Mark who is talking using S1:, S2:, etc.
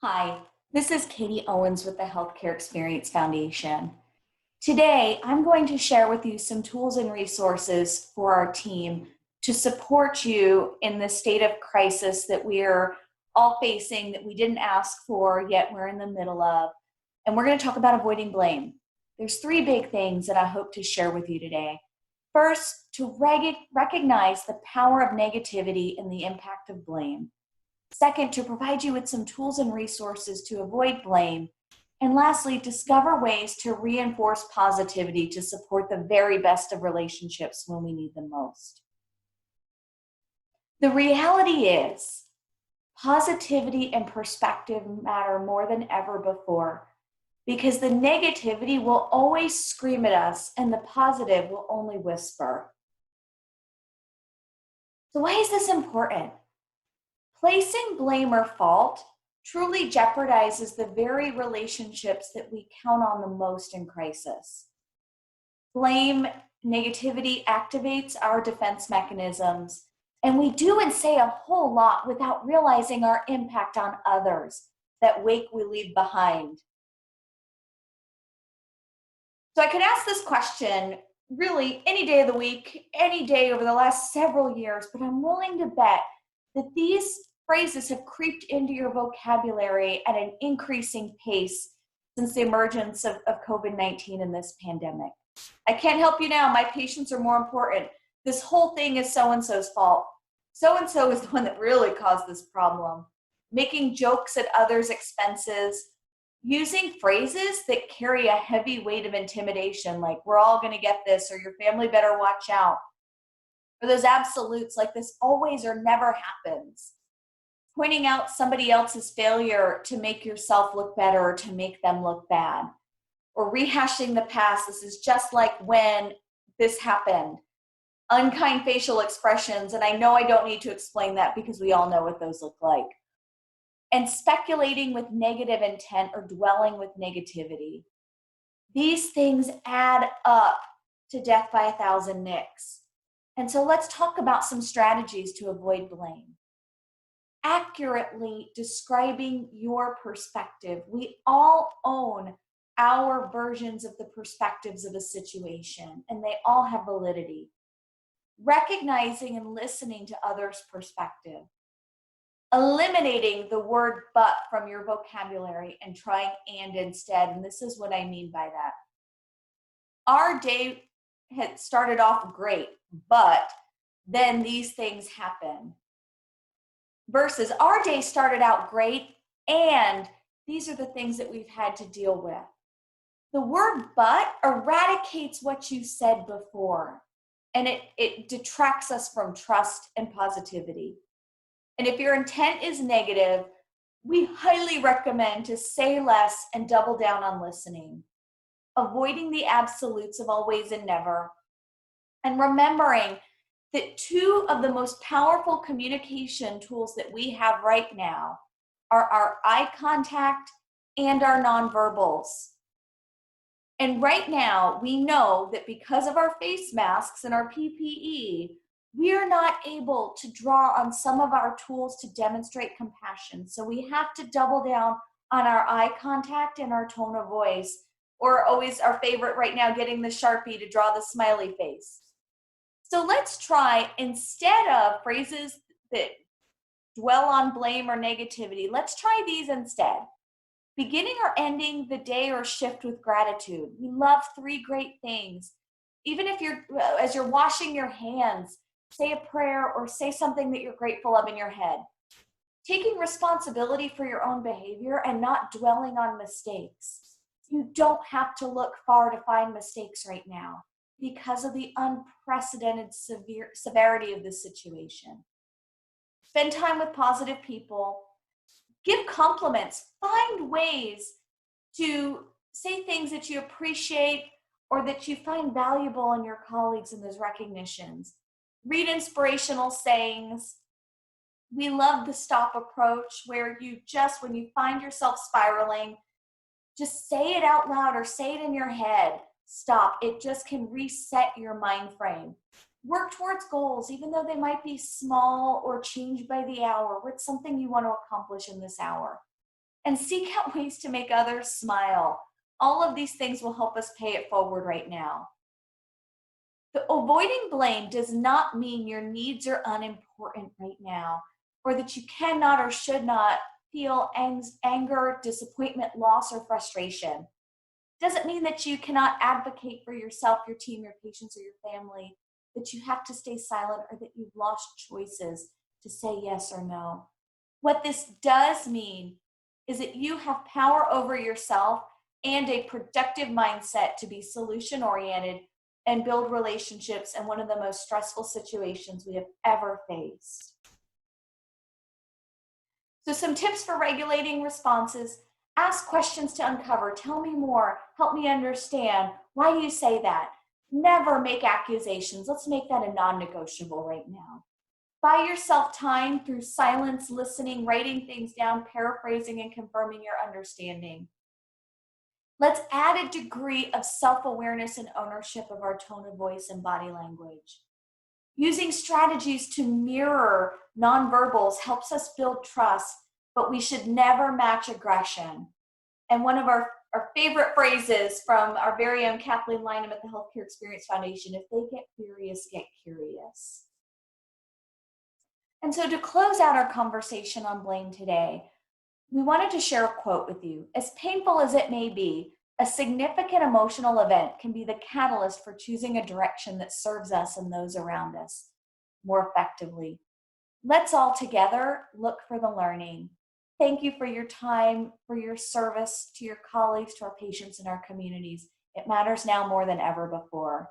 S1: Hi, this is Katie Owens with the Healthcare Experience Foundation. Today, I'm going to share with you some tools and resources for our team to support you in the state of crisis that we're all facing that we didn't ask for, yet we're in the middle of. And we're going to talk about avoiding blame. There's three big things that I hope to share with you today. First, to recognize the power of negativity and the impact of blame. Second, to provide you with some tools and resources to avoid blame. And lastly, discover ways to reinforce positivity to support the very best of relationships when we need them most. The reality is, positivity and perspective matter more than ever before because the negativity will always scream at us and the positive will only whisper. So why is this important? Placing blame or fault truly jeopardizes the very relationships that we count on the most in crisis. Blame, negativity activates our defense mechanisms, and we do and say a whole lot without realizing our impact on others, that wake we leave behind. So I could ask this question really any day of the week, any day over the last several years, but I'm willing to bet that these phrases have creeped into your vocabulary at an increasing pace since the emergence of COVID-19 and this pandemic. I can't help you now. My patients are more important. This whole thing is so-and-so's fault. So-and-so is the one that really caused this problem. Making jokes at others' expenses, using phrases that carry a heavy weight of intimidation, like we're all gonna get this, or your family better watch out. Or those absolutes like this always or never happens. Pointing out somebody else's failure to make yourself look better or to make them look bad. Or rehashing the past, this is just like when this happened. Unkind facial expressions, and I know I don't need to explain that because we all know what those look like. And speculating with negative intent or dwelling with negativity. These things add up to death by 1,000 nicks. And so let's talk about some strategies to avoid blame. Accurately describing your perspective. We all own our versions of the perspectives of a situation, and they all have validity. Recognizing and listening to others' perspective. Eliminating the word but from your vocabulary and trying and instead, and this is what I mean by that. Our day had started off great, but then these things happen. Versus our day started out great, and these are the things that we've had to deal with. The word but eradicates what you said before, and it detracts us from trust and positivity. And if your intent is negative, we highly recommend to say less and double down on listening, avoiding the absolutes of always and never, and remembering that two of the most powerful communication tools that we have right now are our eye contact and our nonverbals. And right now, we know that because of our face masks and our PPE, we are not able to draw on some of our tools to demonstrate compassion. So we have to double down on our eye contact and our tone of voice, or always our favorite right now, getting the Sharpie to draw the smiley face. So let's try, instead of phrases that dwell on blame or negativity, let's try these instead. Beginning or ending the day or shift with gratitude. We love three great things. Even if as you're washing your hands, say a prayer or say something that you're grateful of in your head. Taking responsibility for your own behavior and not dwelling on mistakes. You don't have to look far to find mistakes right now because of the unprecedented severity of this situation. Spend time with positive people. Give compliments. Find ways to say things that you appreciate or that you find valuable in your colleagues in those recognitions. Read inspirational sayings. We love the stop approach where you just, when you find yourself spiraling, just say it out loud or say it in your head. Stop. It just can reset your mind frame. Work towards goals, even though they might be small or change by the hour. What's something you want to accomplish in this hour? and seek out ways to make others smile. All of these things will help us pay it forward right now. The avoiding blame does not mean your needs are unimportant right now, or that you cannot or should not feel anger, disappointment, loss, or frustration. Doesn't mean that you cannot advocate for yourself, your team, your patients, or your family, that you have to stay silent, or that you've lost choices to say yes or no. What this does mean is that you have power over yourself and a productive mindset to be solution oriented and build relationships in one of the most stressful situations we have ever faced. So some tips for regulating responses: ask questions to uncover, tell me more, help me understand, why do you say that? Never make accusations. Let's make that a non-negotiable right now. Buy yourself time through silence, listening, writing things down, paraphrasing, and confirming your understanding. Let's add a degree of self-awareness and ownership of our tone of voice and body language. Using strategies to mirror nonverbals helps us build trust, but we should never match aggression. And one of our favorite phrases from our very own Kathleen Lynham at the Healthcare Experience Foundation: if they get furious, get curious. And so to close out our conversation on blame today, we wanted to share a quote with you. As painful as it may be, a significant emotional event can be the catalyst for choosing a direction that serves us and those around us more effectively. Let's all together look for the learning. Thank you for your time, for your service to your colleagues, to our patients, and our communities. It matters now more than ever before.